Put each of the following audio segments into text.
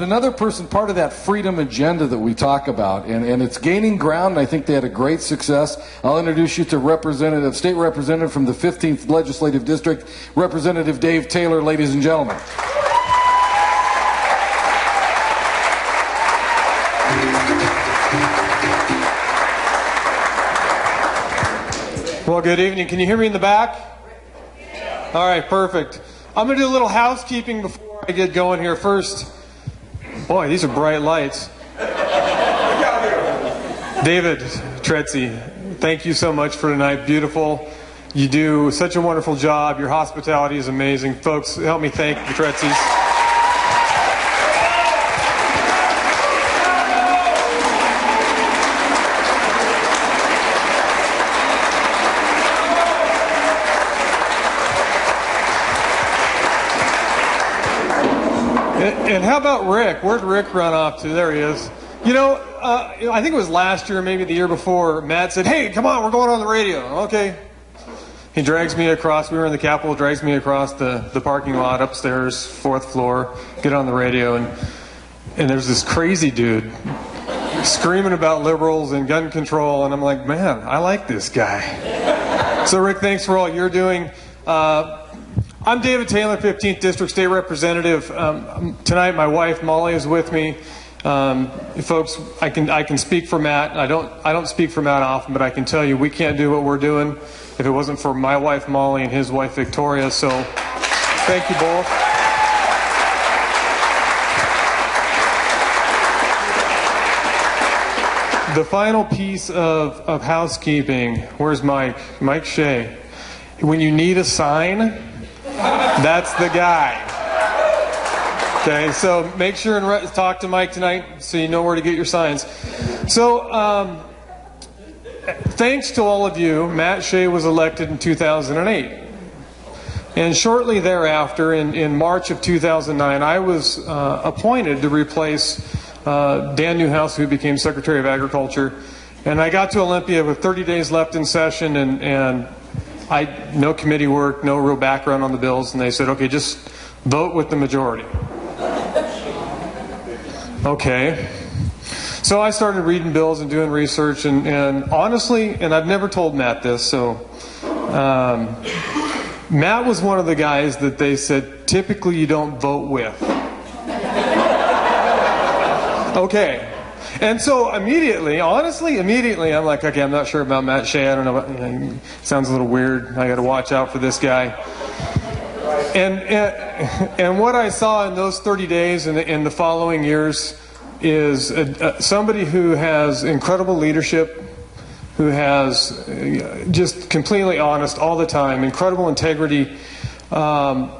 Another person, part of that freedom agenda that we talk about, and it's gaining ground, and I think they had a great success. I'll introduce you to State Representative from the 15th Legislative District, Representative Dave Taylor, ladies and gentlemen. Well, good evening. Can you hear me in the back? All right, perfect. I'm going to do a little housekeeping before I get going here. First, boy, these are bright lights. David Tretzi, thank you so much for tonight. Beautiful. You do such a wonderful job. Your hospitality is amazing. Folks, help me thank the Tretzis. And how about Rick? Where'd Rick run off to? There he is. You know, I think it was last year, maybe the year before, Matt said, hey, come on, we're going on the radio. Okay. He drags me across, we were in the Capitol, drags me across the parking lot upstairs, 4th floor, get on the radio, and there's this crazy dude screaming about liberals and gun control, and I'm like, man, I like this guy. So Rick, thanks for all you're doing. I'm David Taylor, 15th District State Representative. Tonight, my wife Molly is with me. Folks, I can speak for Matt. I don't speak for Matt often, but I can tell you we can't do what we're doing if it wasn't for my wife Molly and his wife Victoria. So, thank you both. The final piece of housekeeping. Where's Mike? Mike Shea. When you need a sign, that's the guy. Okay, so make sure and talk to Mike tonight so you know where to get your signs. So, thanks to all of you, Matt Shea was elected in 2008. And shortly thereafter, in March of 2009, I was appointed to replace Dan Newhouse, who became Secretary of Agriculture. And I got to Olympia with 30 days left in session, and no committee work, no real background on the bills, and they said, okay, just vote with the majority. Okay. So I started reading bills and doing research, and honestly, and I've never told Matt this, so Matt was one of the guys that they said, typically you don't vote with. Okay. And so immediately, honestly, I'm like, okay, I'm not sure about Matt Shea. I don't know. He sounds a little weird. I got to watch out for this guy. And what I saw in those 30 days and in the following years is somebody who has incredible leadership, who has just completely honest all the time, incredible integrity,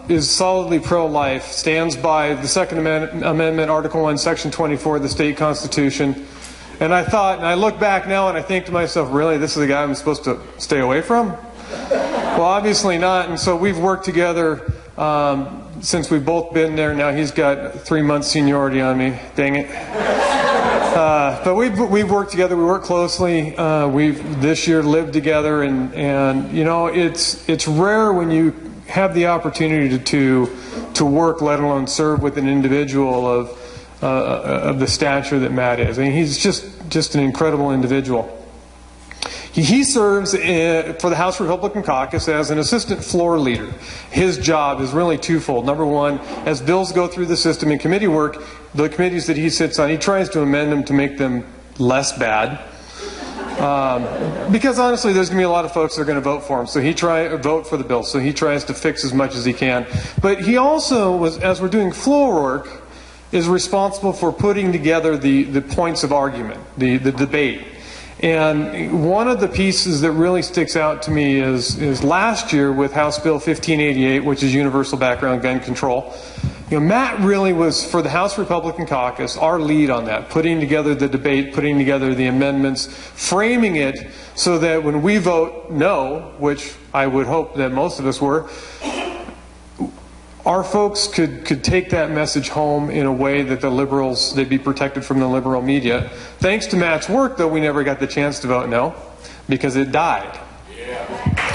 is solidly pro-life, stands by the Second Amendment, Article 1, Section 24 of the state constitution. And I thought, and I look back now and I think to myself, really, this is the guy I'm supposed to stay away from? Well, obviously not. And so we've worked together since we've both been there. Now he's got 3 months seniority on me. Dang it. But we've worked together. We work closely. We've this year lived together, and you know, it's rare when you have the opportunity to work, let alone serve with an individual of the stature that Matt is. I mean, he's just an incredible individual. He serves for the House Republican Caucus as an assistant floor leader. His job is really twofold. Number one, as bills go through the system in committee work, the committees that he sits on, he tries to amend them to make them less bad. Because honestly, there's going to be a lot of folks that are going to vote for him. So vote for the bill. So he tries to fix as much as he can. But he also as we're doing floor work, is responsible for putting together the points of argument, the debate. And one of the pieces that really sticks out to me is last year with House Bill 1588, which is universal background gun control. You know, Matt really was, for the House Republican Caucus, our lead on that, putting together the debate, putting together the amendments, framing it so that when we vote no, which I would hope that most of us were, our folks could take that message home in a way that the liberals, they'd be protected from the liberal media. Thanks to Matt's work, though, we never got the chance to vote no, because it died. Yeah.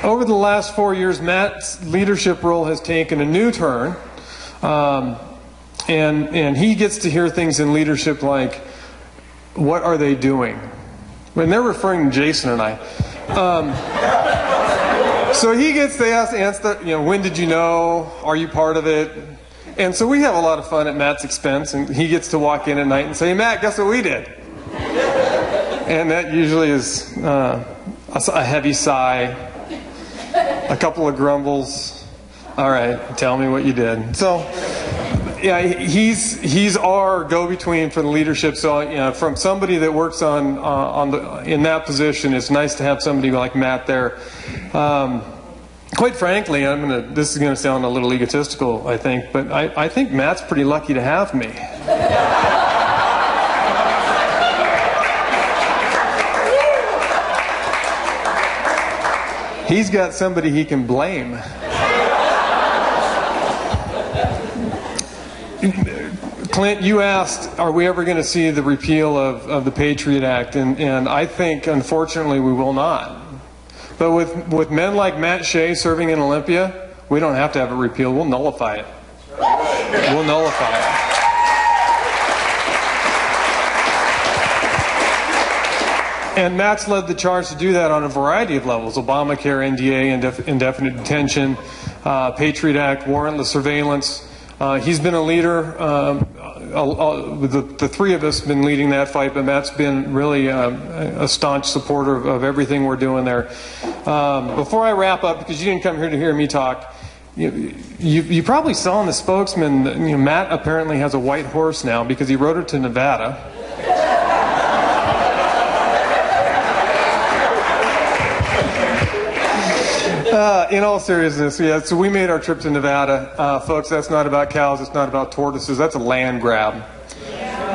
over the last 4 years, Matt's leadership role has taken a new turn, and he gets to hear things in leadership like, what are they doing? When they're referring to Jason and I. So he gets to answer, when did you know? Are you part of it? And so we have a lot of fun at Matt's expense, and he gets to walk in at night and say, hey, Matt, guess what we did? And that usually is a heavy sigh, a couple of grumbles. All right, tell me what you did. So, yeah, he's our go-between for the leadership. So, from somebody that works in that position, it's nice to have somebody like Matt there. Quite frankly, this is going to sound a little egotistical, I think, but I think Matt's pretty lucky to have me. He's got somebody he can blame. Clint, you asked, are we ever going to see the repeal of the Patriot Act? And I think, unfortunately, we will not. But with men like Matt Shea serving in Olympia, we don't have to have it repealed. We'll nullify it. We'll nullify it. And Matt's led the charge to do that on a variety of levels: Obamacare, NDA, indefinite detention, Patriot Act, warrantless surveillance. He's been a leader. The three of us have been leading that fight, but Matt's been really a staunch supporter of everything we're doing there. Before I wrap up, because you didn't come here to hear me talk, you probably saw in the spokesman that Matt apparently has a white horse now because he rode it to Nevada. In all seriousness, yeah, so we made our trip to Nevada. Folks, that's not about cows, it's not about tortoises, that's a land grab.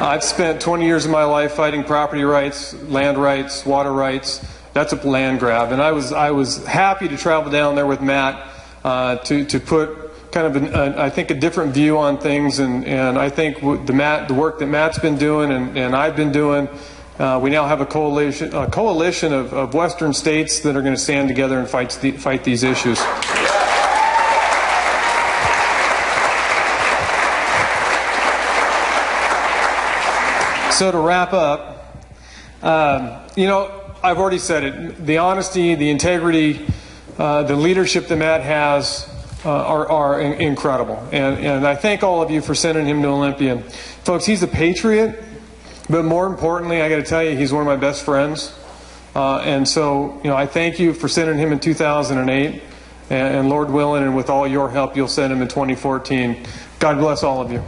I've spent 20 years of my life fighting property rights, land rights, water rights. That's a land grab. And I was happy to travel down there with Matt to put kind of, I think, a different view on things. And I think the work that Matt's been doing and I've been doing, we now have a coalition of Western states that are going to stand together and fight these issues. So to wrap up, I've already said it. The honesty, the integrity, the leadership that Matt has are incredible. And I thank all of you for sending him to Olympia. Folks, he's a patriot. But more importantly, I got to tell you, he's one of my best friends. And so, I thank you for sending him in 2008. And Lord willing, and with all your help, you'll send him in 2014. God bless all of you.